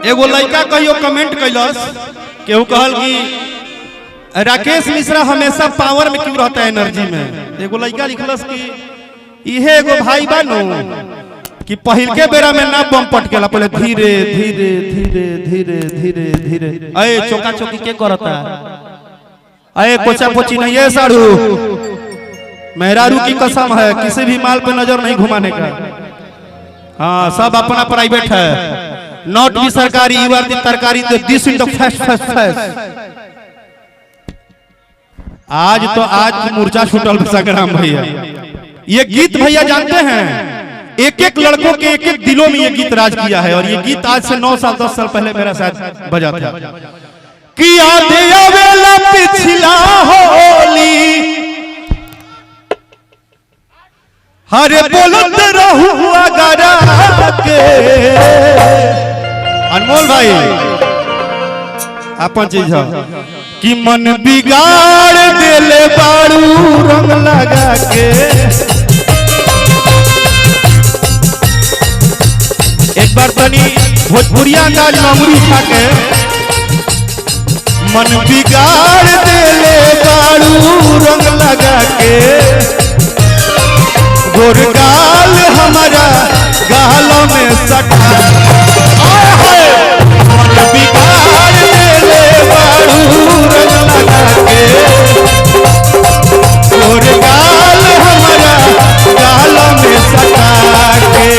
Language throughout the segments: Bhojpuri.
एगो लड़का कहियो कमेंट कैलस केहू कहल कि राकेश मिश्रा हमेशा पावर में क्यों रहता है, एनर्जी में। एगो लड़का लिखलस कि इहे एगो भाई बानो कि पहिल के बेरा में ना बम पटकेला, पहले धीरे धीरे धीरे धीरे धीरे धीरे। अरे चौका चौकी के करता, अरे कोचा पोची नहीं है साड़ू, मेहरारू की कसम है किसी भी माल पे नजर नहीं घुमाने का। हाँ सब अपना प्राइवेट है, नॉट भी सरकारी। यू आर द तरकारी, this in the fast fast fast. आज मूर्छा छूटल संग्राम भैया। ये गीत भैया जानते हैं, एक एक लड़कों के एक एक दिलों में ये गीत राज किया है। और ये गीत आज से 9 साल 10 साल पहले मेरा शायद बजा था कि याद आवेला पिछला होली, हरे बोलत रहू अगरा के। अनमोल भाई अपन चीज है कि मन बिगाड़ देले बारू रंग लगा के। एक बार तनी भोजपुरिया अंदाज मामूली उठा के, मन बिगाड़ देले बारू रंग लगा के, गोरगाल हमारा गालों में सटा। मन बिगाड़ देले बारू रंग लगा के, गोरगाल हमारा गालों में सटा के।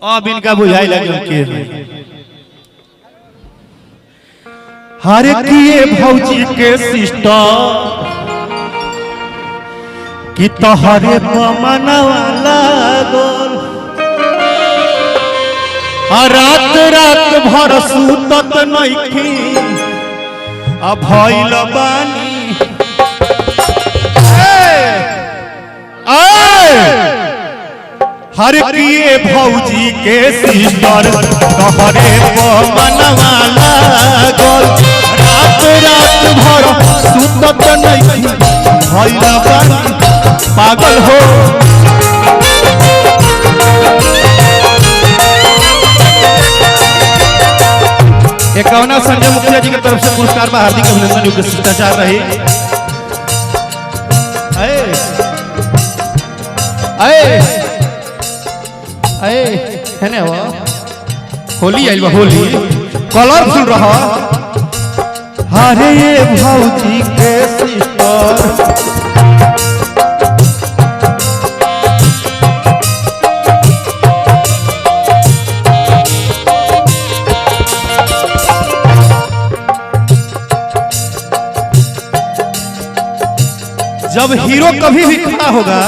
अब इनका बुझाई लगे के हर किए भौजी के सिस्टर कि तोहरे मनवा लागल, रात रात भर सुतत नइखी भइल बानी। हर किए भौजी के सिस्टर तोहरे मनवा लागल, रात रात भर सुतत नइखी भइल बानी पागल हो। एकावना संजय मुखिया जी की तरफ से पुरस्कार में हार्दिक अभिनंदन योग्य शिष्टाचार रही। है ना वो होली आइल बा, होली कलरफुल रहा। हरे ये भौजी के सिस्टर जब हीरो कभी भी खड़ा होगा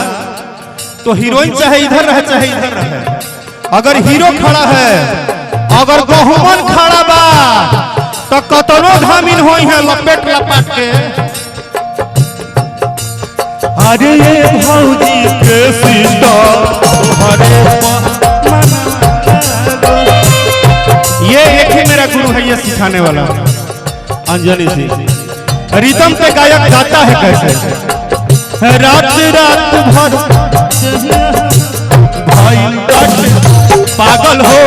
तो हीरोइन चाहे इधर रहे चाहे इधर रहे। अगर हीरो खड़ा है, अगर गहुमन खड़ा बा तो कतनो धामिन होई है लपेट लपेट के। अरे ये भौजी के सिस्टर हरे ये एक ही मेरा गुरु है, ये सिखाने वाला अंजनी सिंह। रिदम पे गायक गाता है कैसे, रात रात भर भाई पागल हो।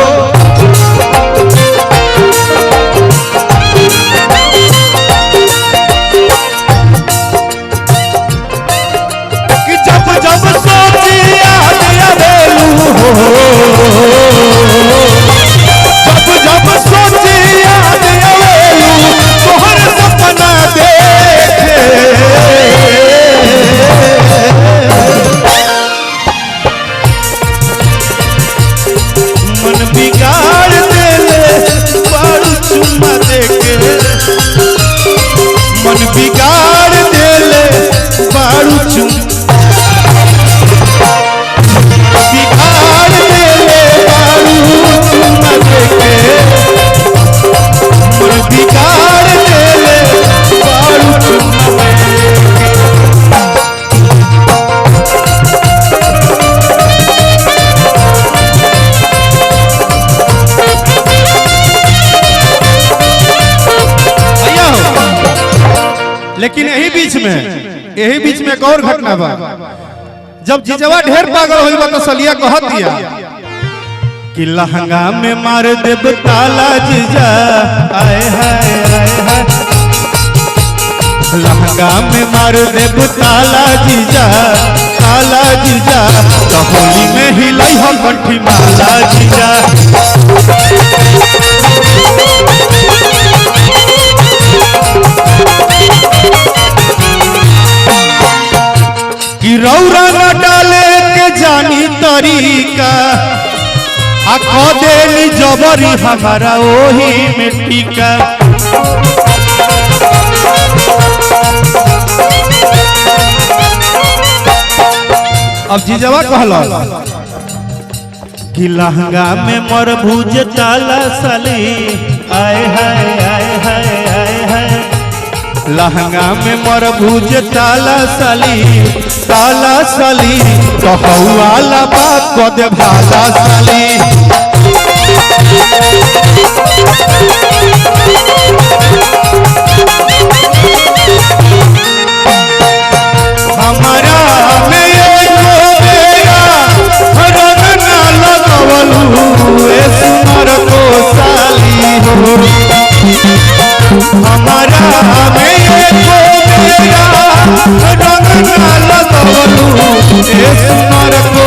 लेकिन यही बीच में एक और घटना बा। जब जीजवा ढेर पागल होई बा तो सलिया कहत दिया कि लहंगा में मार देब ताला जीजा, आए हाय आए हाय, लहंगा में मार देब ताला जीजा, ताला जीजा, तो होली में हिलाई हम कंठी माला जीजा। कि रौरा न डाले के जानी तरीका, आ देली जबरी हमारा ओही मिट्टी का। अब जीजवा कहला कि लहंगा में मर भूज ताला साली, आए हाय आए हाय आए हाय, लहंगा में मर भूज ताला साली, ताला साली, तो वाला बात को दे भाला साली। हमारा में सुनर को साली हो, हमारा में रंग ना लगवलू, सुनर को